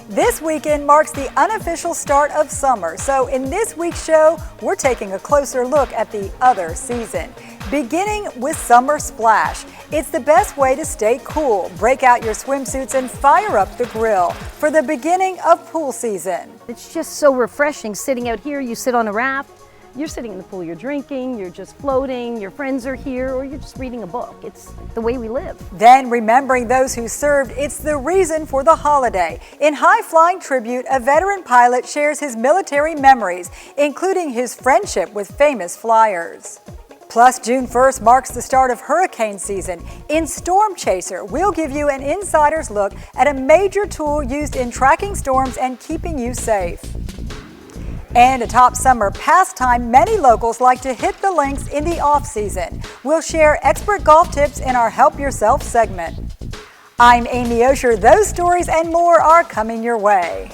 This weekend marks the unofficial start of summer, so in this week's show, we're taking a closer look at the other season. Beginning with Summer Splash. It's the best way to stay cool. Break out your swimsuits and fire up the grill for the beginning of pool season. It's just so refreshing sitting out here. You sit on a raft, you're sitting in the pool, you're drinking, you're just floating, your friends are here, or you're just reading a book. It's the way we live. Then, remembering those who served, it's the reason for the holiday. In high-flying tribute, a veteran pilot shares his military memories, including his friendship with famous flyers. Plus, June 1st marks the start of hurricane season. In Storm Chaser, we'll give you an insider's look at a major tool used in tracking storms and keeping you safe. And a top summer pastime many locals like to hit the links in the off-season. We'll share expert golf tips in our Help Yourself segment. I'm Amy Osher. Those stories and more are coming your way.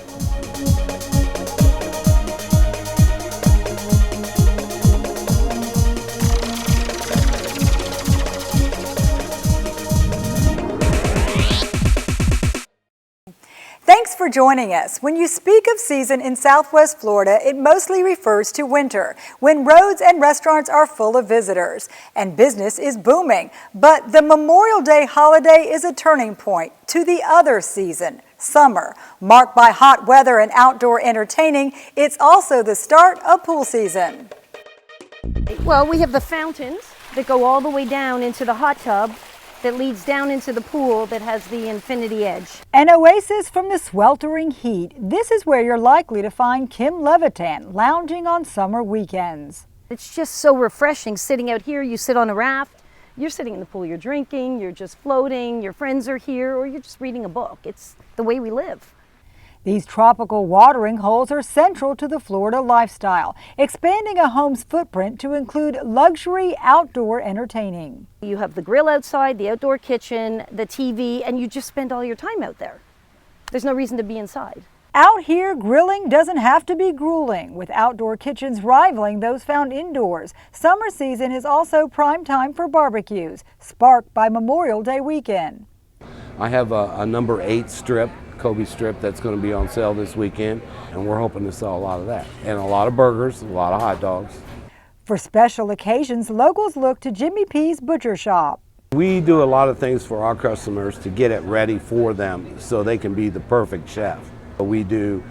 Thanks for joining us. When you speak of season in Southwest Florida, it mostly refers to winter, when roads and restaurants are full of visitors and business is booming. But the Memorial Day holiday is a turning point to the other season, summer. Marked by hot weather and outdoor entertaining, it's also the start of pool season. Well, we have the fountains that go all the way down into the hot tub that leads down into the pool that has the infinity edge. An oasis from the sweltering heat. This is where you're likely to find Kim Levitan lounging on summer weekends. It's just so refreshing sitting out here. You sit on a raft, you're sitting in the pool, you're drinking, you're just floating, your friends are here, or you're just reading a book. It's the way we live. These tropical watering holes are central to the Florida lifestyle, expanding a home's footprint to include luxury outdoor entertaining. You have the grill outside, the outdoor kitchen, the TV, and you just spend all your time out there. There's no reason to be inside. Out here, grilling doesn't have to be grueling, with outdoor kitchens rivaling those found indoors. Summer season is also prime time for barbecues, sparked by Memorial Day weekend. I have a number 8 strip, Kobe strip, that's going to be on sale this weekend, and we're hoping to sell a lot of that. And a lot of burgers, a lot of hot dogs. For special occasions, locals look to Jimmy P's Butcher Shop. We do a lot of things for our customers to get it ready for them so they can be the perfect chef. We do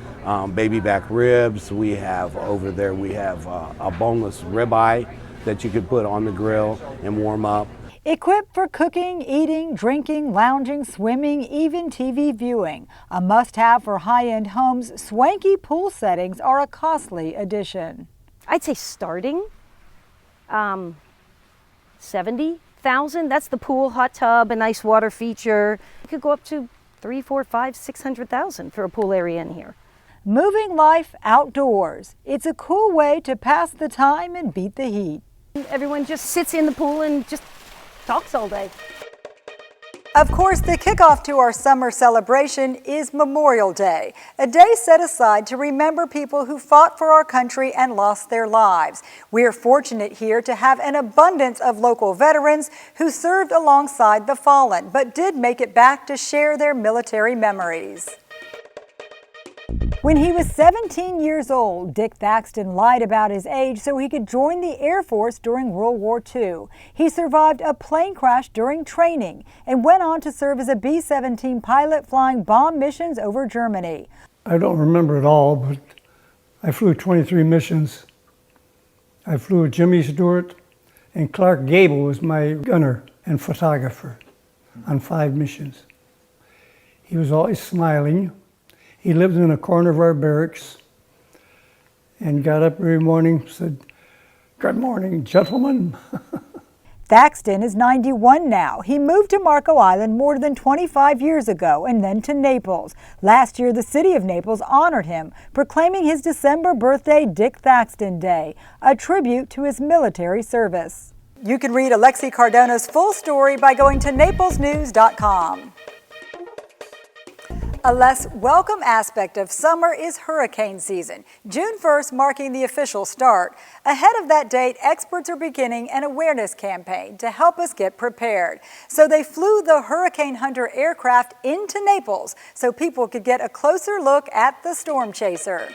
baby back ribs. We have over there, we have a boneless ribeye that you could put on the grill and warm up. Equipped for cooking, eating, drinking, lounging, swimming, even TV viewing. A must-have for high-end homes, swanky pool settings are a costly addition. I'd say starting $70,000. That's the pool, hot tub, a nice water feature. It could go up to $300,000, $400,000, $600,000 for a pool area in here. Moving life outdoors. It's a cool way to pass the time and beat the heat. Everyone just sits in the pool and just talks all day. Of course, the kickoff to our summer celebration is Memorial Day, a day set aside to remember people who fought for our country and lost their lives. We're fortunate here to have an abundance of local veterans who served alongside the fallen, but did make it back to share their military memories. When he was 17 years old, Dick Thaxton lied about his age so he could join the Air Force during World War II. He survived a plane crash during training and went on to serve as a B-17 pilot flying bomb missions over Germany. I don't remember it all, but I flew 23 missions. I flew with Jimmy Stewart, and Clark Gable was my gunner and photographer on 5 missions. He was always smiling. He lived in a corner of our barracks and got up every morning, said, "Good morning, gentlemen." Thaxton is 91 now. He moved to Marco Island more than 25 years ago and then to Naples. Last year, the city of Naples honored him, proclaiming his December birthday Dick Thaxton Day, a tribute to his military service. You can read Alexi Cardona's full story by going to naplesnews.com. A less welcome aspect of summer is hurricane season, June 1st marking the official start. Ahead of that date, experts are beginning an awareness campaign to help us get prepared. So they flew the Hurricane Hunter aircraft into Naples so people could get a closer look at the storm chaser.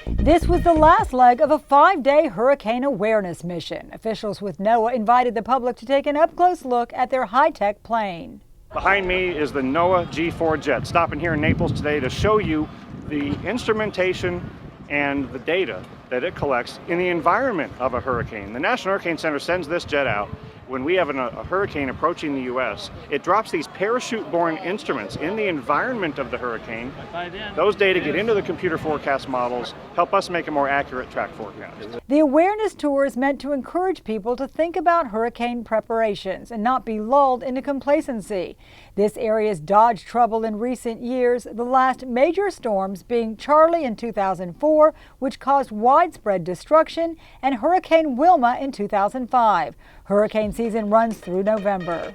This was the last leg of a 5-day hurricane awareness mission. Officials with NOAA invited the public to take an up-close look at their high-tech plane. Behind me is the NOAA G4 jet, stopping here in Naples today to show you the instrumentation and the data that it collects in the environment of a hurricane. The National Hurricane Center sends this jet out when we have a hurricane approaching the U.S. It drops these parachute-borne instruments in the environment of the hurricane. Those data get into the computer forecast models, help us make a more accurate track forecast. The awareness tour is meant to encourage people to think about hurricane preparations and not be lulled into complacency. This area's dodged trouble in recent years, the last major storms being Charley in 2004, which caused widespread destruction, and Hurricane Wilma in 2005. Hurricane season runs through November.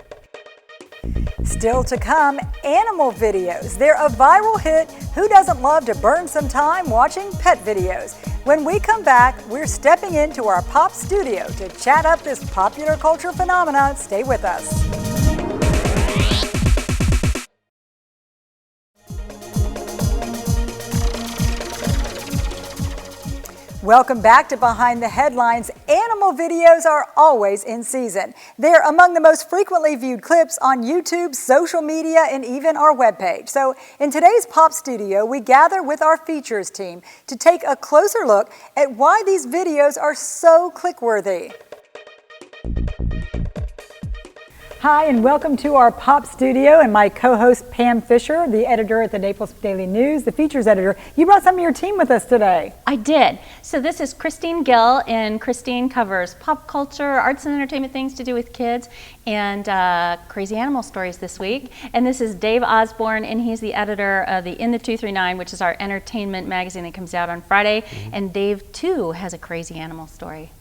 Still to come, animal videos. They're a viral hit. Who doesn't love to burn some time watching pet videos? When we come back, we're stepping into our pop studio to chat up this popular culture phenomenon. Stay with us. Welcome back to Behind the Headlines. Animal videos are always in season. They're among the most frequently viewed clips on YouTube, social media, and even our webpage. So in today's Pop Studio, we gather with our features team to take a closer look at why these videos are so click-worthy. Hi, and welcome to our Pop Studio and my co-host Pam Fisher, the editor at the Naples Daily News, the features editor. You brought some of your team with us today. I did. So this is Christine Gill, and Christine covers pop culture, arts and entertainment things to do with kids, and crazy animal stories this week. And this is Dave Osborne, and he's the editor of the In the 239, which is our entertainment magazine that comes out on Friday. And Dave, too, has a crazy animal story.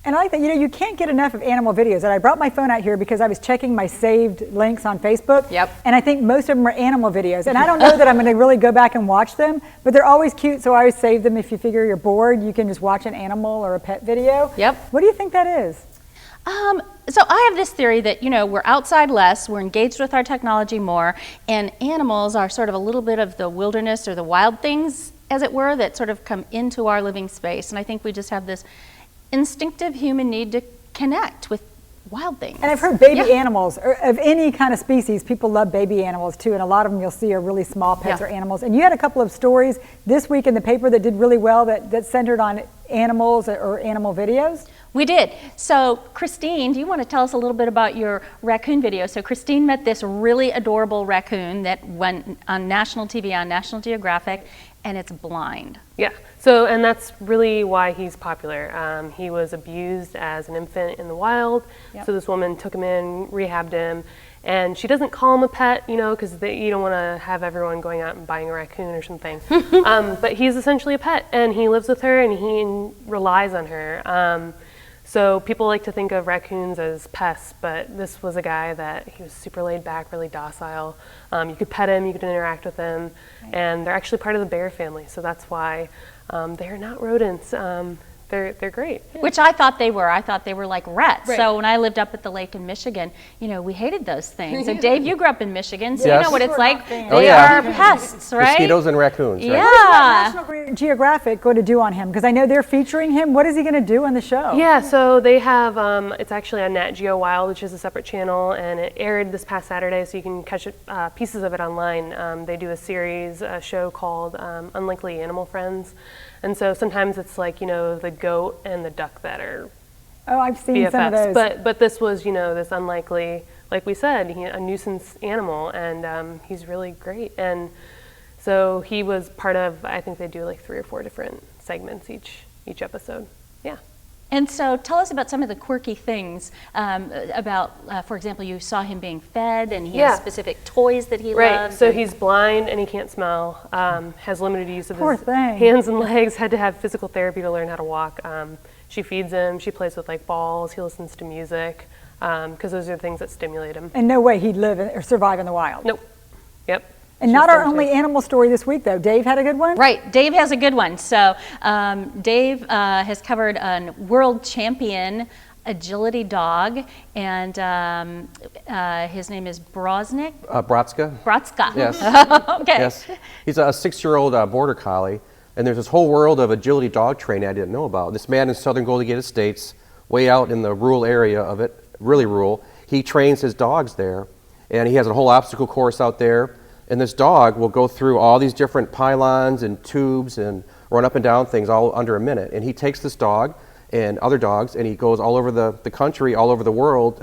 And I like that, you can't get enough of animal videos. And I brought my phone out here because I was checking my saved links on Facebook. Yep. And I think most of them are animal videos. And I don't know that I'm going to really go back and watch them, but they're always cute, so I always save them. If you figure you're bored, you can just watch an animal or a pet video. Yep. What do you think that is? So I have this theory that, we're outside less, we're engaged with our technology more, and animals are sort of a little bit of the wilderness or the wild things, as it were, that sort of come into our living space. And I think we just have this instinctive human need to connect with wild things. And I've heard baby animals, or of any kind of species, people love baby animals too, and a lot of them you'll see are really small pets or animals. And you had a couple of stories this week in the paper that did really well that centered on animals or animal videos. We did. So Christine, do you want to tell us a little bit about your raccoon video? So Christine met this really adorable raccoon that went on national TV, on National Geographic, and it's blind. Yeah, so, and that's really why he's popular. He was abused as an infant in the wild, so this woman took him in, rehabbed him, and she doesn't call him a pet, because you don't want to have everyone going out and buying a raccoon or something. But he's essentially a pet, and he lives with her, and he relies on her. So people like to think of raccoons as pests, but this was a guy that he was super laid back, really docile. You could pet him, you could interact with him, and they're actually part of the bear family. So that's why they're not rodents. They're great. Which I thought they were. I thought they were like rats. Right. So when I lived up at the lake in Michigan, we hated those things. So Dave, you grew up in Michigan, so you know what it's like. They are pests, right? Mosquitoes and raccoons, right? Yeah. What is National Geographic going to do on him? Because I know they're featuring him. What is he going to do on the show? Yeah, so they have, it's actually on Nat Geo Wild, which is a separate channel, and it aired this past Saturday, so you can catch it, pieces of it online. They do a show called Unlikely Animal Friends. And so sometimes it's like, the goat and the duck that are I've seen BFFs. some of those. But this was, this unlikely, like we said, a nuisance animal, and he's really great. And so he was part of, I think they do like 3 or 4 different segments each episode. Yeah. And so tell us about some of the quirky things about, for example, you saw him being fed, and he has specific toys that he loves. So he's blind and he can't smell, has limited use of his hands and legs, had to have physical therapy to learn how to walk. She feeds him, she plays with like balls, he listens to music, because those are the things that stimulate him. And no way he'd live or survive in the wild. Nope. Yep. And not our only animal story this week, though. Dave had a good one? Right, Dave has a good one. So Dave has covered a world champion agility dog, and his name is Broznik. Bratska. Bratska. Yes. Okay. Yes. He's a 6-year-old border collie, and there's this whole world of agility dog training I didn't know about. This man in southern Golden Gate Estates, way out in the rural area of it, really rural, he trains his dogs there, and he has a whole obstacle course out there. And this dog will go through all these different pylons and tubes and run up and down things all under a minute. And he takes this dog and other dogs, and he goes all over the country, all over the world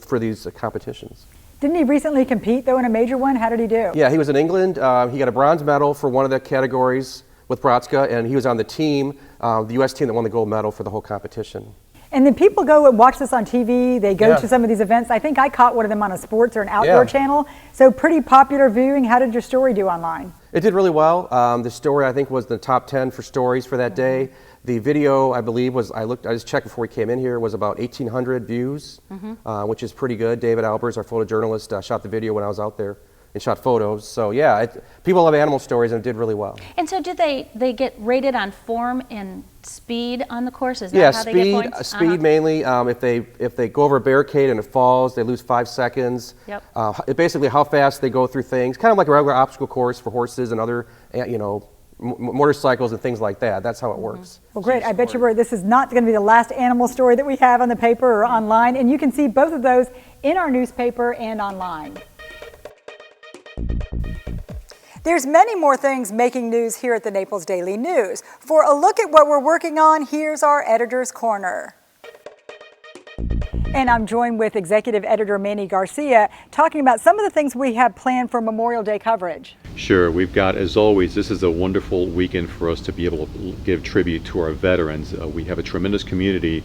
for these competitions. Didn't he recently compete, though, in a major one? How did he do? Yeah, he was in England. He got a bronze medal for one of the categories with Bratska, and he was on the team, the U.S. team that won the gold medal for the whole competition. And then people go and watch this on TV. They go to some of these events. I think I caught one of them on a sports or an outdoor channel. So pretty popular viewing. How did your story do online? It did really well. The story, I think, was the top 10 for stories for that day. The video, I believe, I just checked before we came in here, was about 1,800 views, which is pretty good. David Albers, our photojournalist, shot the video when I was out there and shot photos. So yeah, people love animal stories, and it did really well. And so do they get rated on form and speed on the course? Is that how they get points? Speed mainly. If they go over a barricade and it falls, they lose 5 seconds. Yep. Basically how fast they go through things, kind of like a regular obstacle course for horses and other, motorcycles and things like that. That's how it works. Well, great. I bet you were. This is not going to be the last animal story that we have on the paper or online, and you can see both of those in our newspaper and online. There's many more things making news here at the Naples Daily News. For a look at what we're working on, here's our Editor's Corner. And I'm joined with Executive Editor Manny Garcia talking about some of the things we have planned for Memorial Day coverage. Sure. We've got, as always, this is a wonderful weekend for us to be able to give tribute to our veterans. We have a tremendous community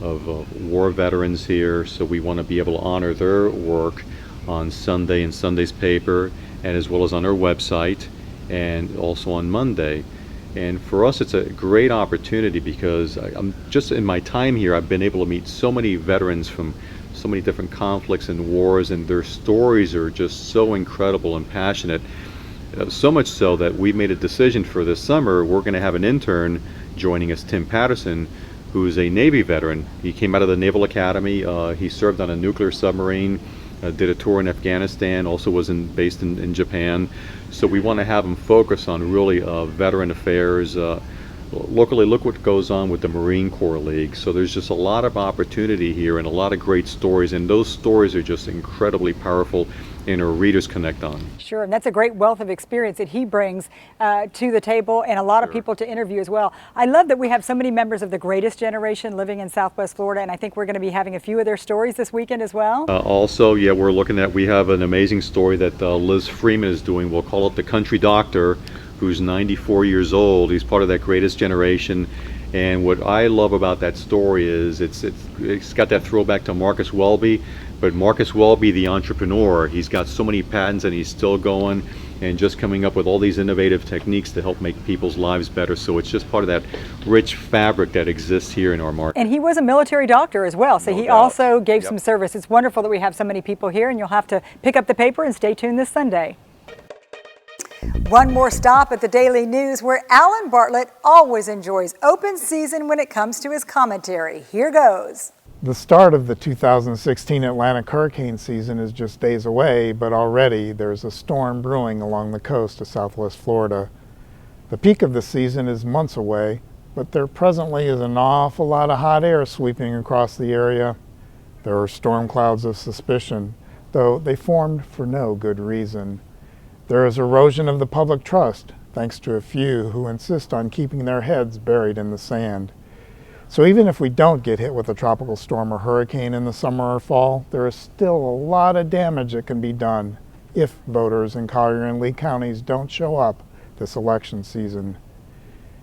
of war veterans here, so we want to be able to honor their work on Sunday in Sunday's paper, and as well as on our website, and also on Monday. And for us, it's a great opportunity because I'm just in my time here, I've been able to meet so many veterans from so many different conflicts and wars, and their stories are just so incredible and passionate. So much so that we made a decision for this summer, we're going to have an intern joining us, Tim Patterson, who's a Navy veteran. He came out of the Naval Academy. He served on a nuclear submarine. Did a tour in Afghanistan, also was based in Japan. So we want to have him focus on really veteran affairs. Locally, look what goes on with the Marine Corps League. So there's just a lot of opportunity here and a lot of great stories, and those stories are just incredibly powerful and our readers connect on. Sure, and that's a great wealth of experience that he brings to the table, and a lot of people to interview as well. I love that we have so many members of the greatest generation living in Southwest Florida, and I think we're going to be having a few of their stories this weekend as well. Also, yeah, we have an amazing story that Liz Freeman is doing. We'll call it The Country Doctor, who's 94 years old. He's part of that greatest generation. And what I love about that story is it's got that throwback to Marcus Welby, but Marcus Welby, the entrepreneur, he's got so many patents and he's still going and just coming up with all these innovative techniques to help make people's lives better. So it's just part of that rich fabric that exists here in our market. And he was a military doctor as well, so he also gave some service. It's wonderful that we have so many people here, and you'll have to pick up the paper and stay tuned this Sunday. One more stop at the Daily News, where Alan Bartlett always enjoys open season when it comes to his commentary. Here goes. The start of the 2016 Atlantic hurricane season is just days away, but already there's a storm brewing along the coast of Southwest Florida. The peak of the season is months away, but there presently is an awful lot of hot air sweeping across the area. There are storm clouds of suspicion, though they formed for no good reason. There is erosion of the public trust, thanks to a few who insist on keeping their heads buried in the sand. So even if we don't get hit with a tropical storm or hurricane in the summer or fall, there is still a lot of damage that can be done if voters in Collier and Lee counties don't show up this election season.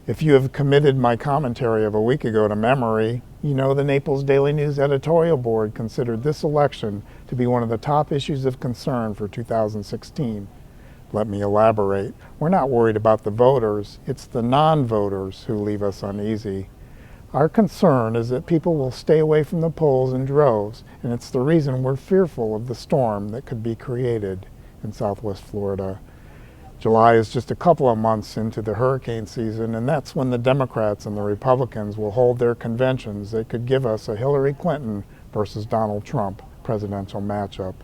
If you have committed my commentary of a week ago to memory, you know the Naples Daily News editorial board considered this election to be one of the top issues of concern for 2016. Let me elaborate. We're not worried about the voters, it's the non-voters who leave us uneasy. Our concern is that people will stay away from the polls in droves, and it's the reason we're fearful of the storm that could be created in Southwest Florida. July is just a couple of months into the hurricane season, and that's when the Democrats and the Republicans will hold their conventions that could give us a Hillary Clinton versus Donald Trump presidential matchup.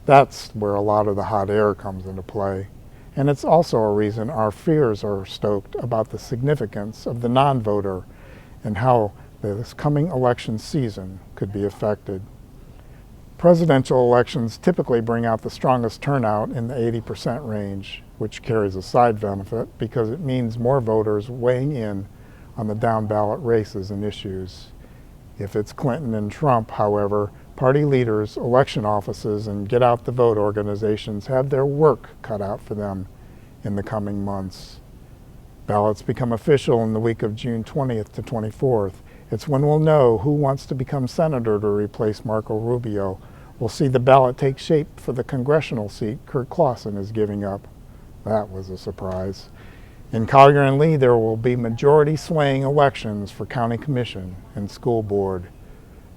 That's where a lot of the hot air comes into play. And it's also a reason our fears are stoked about the significance of the non-voter and how this coming election season could be affected. Presidential elections typically bring out the strongest turnout in the 80% range, which carries a side benefit because it means more voters weighing in on the down-ballot races and issues. If it's Clinton and Trump, however, party leaders, election offices, and get-out-the-vote organizations have their work cut out for them in the coming months. Ballots become official in the week of June 20th to 24th. It's when we'll know who wants to become senator to replace Marco Rubio. We'll see the ballot take shape for the congressional seat Kurt Clausen is giving up. That was a surprise. In Collier and Lee, there will be majority swaying elections for county commission and school board.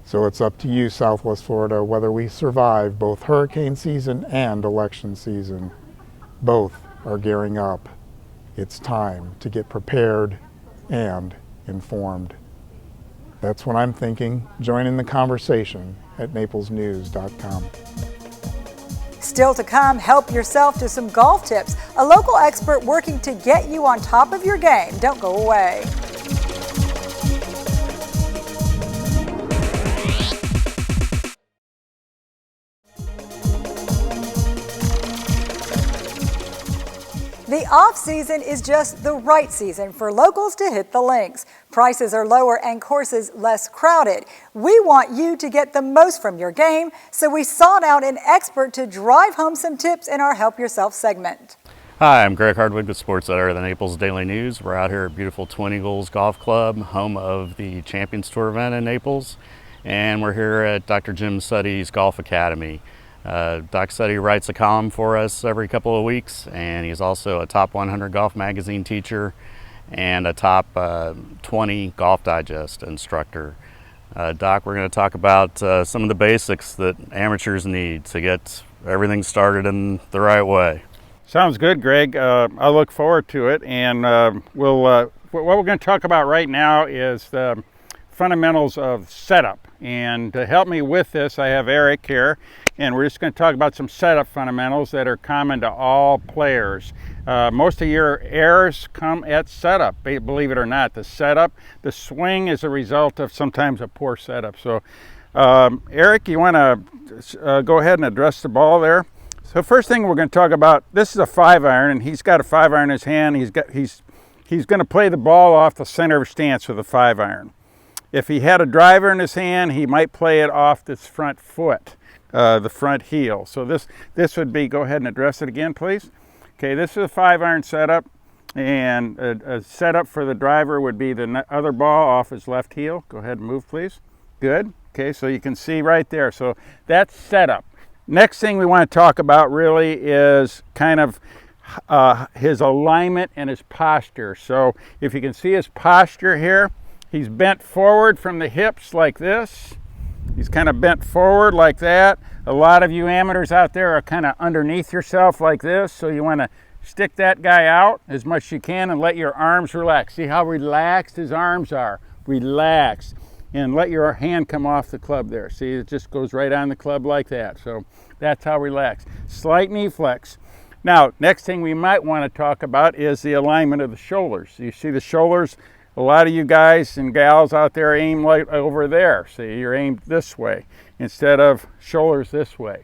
So it's up to you, Southwest Florida, whether we survive both hurricane season and election season. Both are gearing up. It's time to get prepared and informed. That's what I'm thinking. Join in the conversation at naplesnews.com. Still to come, help yourself to some golf tips. A local expert working to get you on top of your game. Don't go away. The off-season is just the right season for locals to hit the links. Prices are lower and courses less crowded. We want you to get the most from your game, so we sought out an expert to drive home some tips in our Help Yourself segment. Hi, I'm Greg Hardwick with Sports Editor of the Naples Daily News. We're out here at beautiful Twin Eagles Golf Club, home of the Champions Tour event in Naples, and we're here at Dr. Jim Suddy's Golf Academy. Doc Suddy writes a column for us every couple of weeks, and he's also a top 100 Golf Magazine teacher and a top 20 Golf Digest instructor. Doc, we're going to talk about some of the basics that amateurs need to get everything started in the right way. Sounds good, Greg. I look forward to it, and what we're going to talk about right now is the fundamentals of setup. And to help me with this, I have Eric here, and we're just going to talk about some setup fundamentals that are common to all players. Most of your errors come at setup, believe it or not. The setup, the swing is a result of sometimes a poor setup. So, Eric, you want to go ahead and address the ball there? So first thing we're going to talk about, this is a 5-iron, and he's got a 5-iron in his hand. He's going to play the ball off the center of stance with a 5-iron. If he had a driver in his hand, he might play it off this front foot, the front heel. So this would be, go ahead and address it again, please. Okay, this is a 5-iron setup, and a setup for the driver would be the other ball off his left heel. Go ahead and move, please. Good. Okay, so you can see right there. So that's setup. Next thing we want to talk about really is kind of his alignment and his posture. So if you can see his posture here, he's bent forward from the hips like this. He's kind of bent forward like that. A lot of you amateurs out there are kind of underneath yourself like this, so you want to stick that guy out as much as you can and let your arms relax. See how relaxed his arms are? Relax. And let your hand come off the club there. See, it just goes right on the club like that. So that's how relaxed. Slight knee flex. Now, next thing we might want to talk about is the alignment of the shoulders. You see the shoulders? A lot of you guys and gals out there aim like over there. See, you're aimed this way instead of shoulders this way.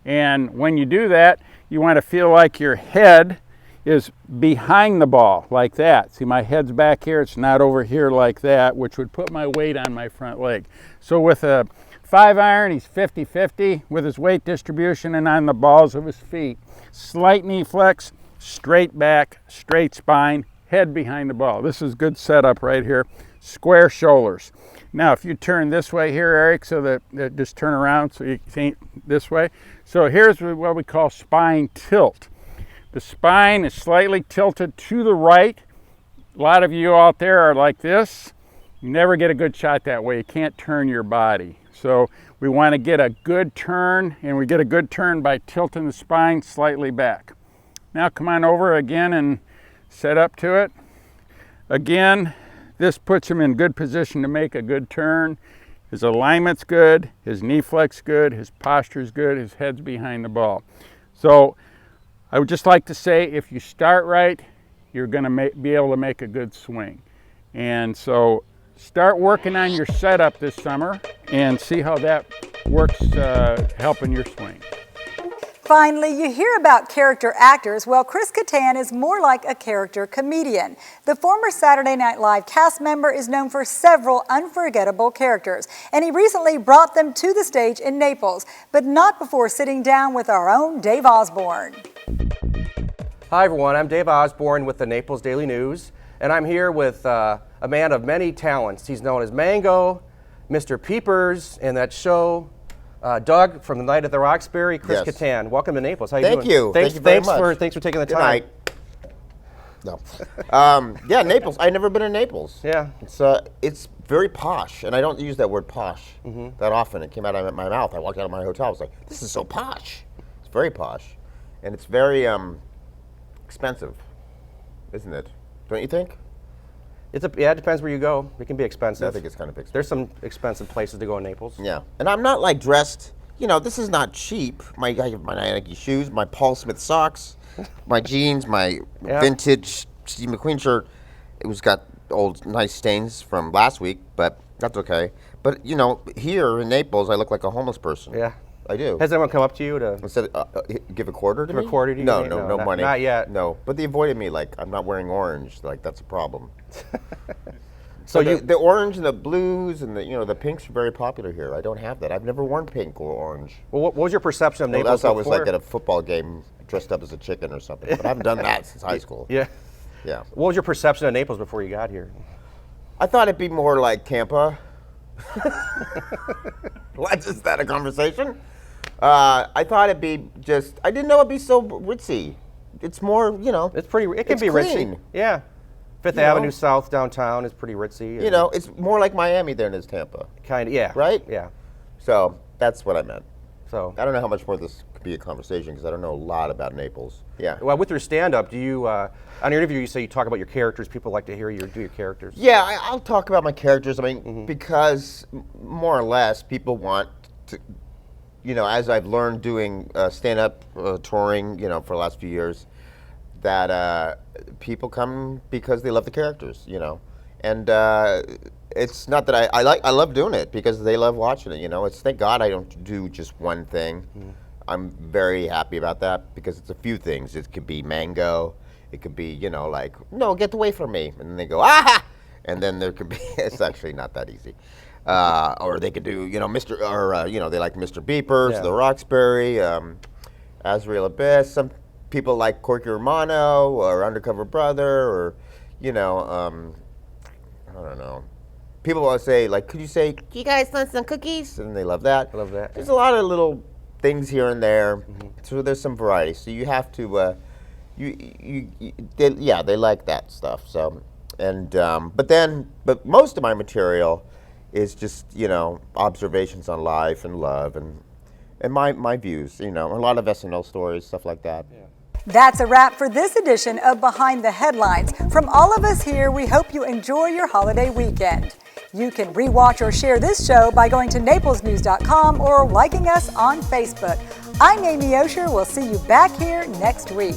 And when you do that, you want to feel like your head is behind the ball like that. See, my head's back here, it's not over here like that, which would put my weight on my front leg. So with a 5-iron, he's 50-50 with his weight distribution and on the balls of his feet. Slight knee flex, straight back, straight spine, head behind the ball. This is good setup right here. Square shoulders. Now, if you turn this way here, Eric, so that just turn around so you can this way. So here's what we call spine tilt. The spine is slightly tilted to the right. A lot of you out there are like this. You never get a good shot that way. You can't turn your body. So we want to get a good turn, and we get a good turn by tilting the spine slightly back. Now come on over again and set up to it. Again, this puts him in good position to make a good turn. His alignment's good, his knee flex good, his posture's good, his head's behind the ball. So I would just like to say, if you start right, you're going to be able to make a good swing. And so start working on your setup this summer and see how that works helping your swing. Finally, you hear about character actors. Well, Chris Kattan is more like a character comedian. The former Saturday Night Live cast member is known for several unforgettable characters, and he recently brought them to the stage in Naples, but not before sitting down with our own Dave Osborne. Hi everyone, I'm Dave Osborne with the Naples Daily News, and I'm here with a man of many talents. He's known as Mango, Mr. Peepers, and that show, Doug from the Night at the Roxbury, Chris Kattan. Welcome to Naples. How you doing? Thank you. Thanks, Thank you very thanks much. Thanks for taking the Good time. night. No. Yeah, Naples. I've never been in Naples. Yeah. It's very posh, and I don't use that word posh that often. It came out of my mouth. I walked out of my hotel. I was like, this is so posh. It's very posh, and it's very expensive, isn't it? Don't you think? Yeah, it depends where you go. It can be expensive. I think it's kind of expensive. There's some expensive places to go in Naples. Yeah, and I'm not like dressed. You know, this is not cheap. I have my Nike shoes, my Paul Smith socks, my jeans, my vintage Steve McQueen shirt. It was got old nice stains from last week, but that's okay. But you know, here in Naples, I look like a homeless person. Yeah. I do. Has anyone come up to you to instead give a quarter to me? give a quarter to you? No, no money. Not yet. No, but they avoided me. Like I'm not wearing orange. Like that's a problem. So the orange and the blues and the pinks are very popular here. I don't have that. I've never worn pink or orange. Well, what was your perception of Naples That's before? always like at a football game dressed up as a chicken or something. But I haven't done that since high school. Yeah. Yeah. What was your perception of Naples before you got here? I thought it'd be more like Tampa. Is that a conversation? I thought it'd be just. I didn't know it'd be so ritzy. It's more, It's pretty. It can be clean. ritzy. Yeah. Fifth Avenue South downtown is pretty ritzy. It's more like Miami than it is Tampa. Kind of. Yeah. Right? Yeah. So that's what I meant. So I don't know how much more this could be a conversation because I don't know a lot about Naples. Yeah. Well, with your stand-up, do you on your interview you say you talk about your characters? People like to hear you do your characters. Yeah, I'll talk about my characters. I mean, because more or less people want to, as I've learned doing stand-up touring, for the last few years, that people come because they love the characters, and it's not that I love doing it because they love watching it. It's thank God I don't do just one thing. I'm very happy about that because it's a few things. It could be Mango. It could be, like, no, get away from me. And then they go, ah! And then there could be, it's actually not that easy. Or they could do, they like Mr. Beepers, the Roxbury, Azrael Abyss. Some people like Corky Romano or Undercover Brother or, I don't know. People will say, like, could you say, you guys want some cookies? And they love that. I love that. There's a lot of little things here and there, so there's some variety. So you have to, they like that stuff. So, and but most of my material is just observations on life and love and my views. A lot of SNL stories, stuff like that. Yeah. That's a wrap for this edition of Behind the Headlines. From all of us here, we hope you enjoy your holiday weekend. You can rewatch or share this show by going to naplesnews.com or liking us on Facebook. I'm Amy Osher. We'll see you back here next week.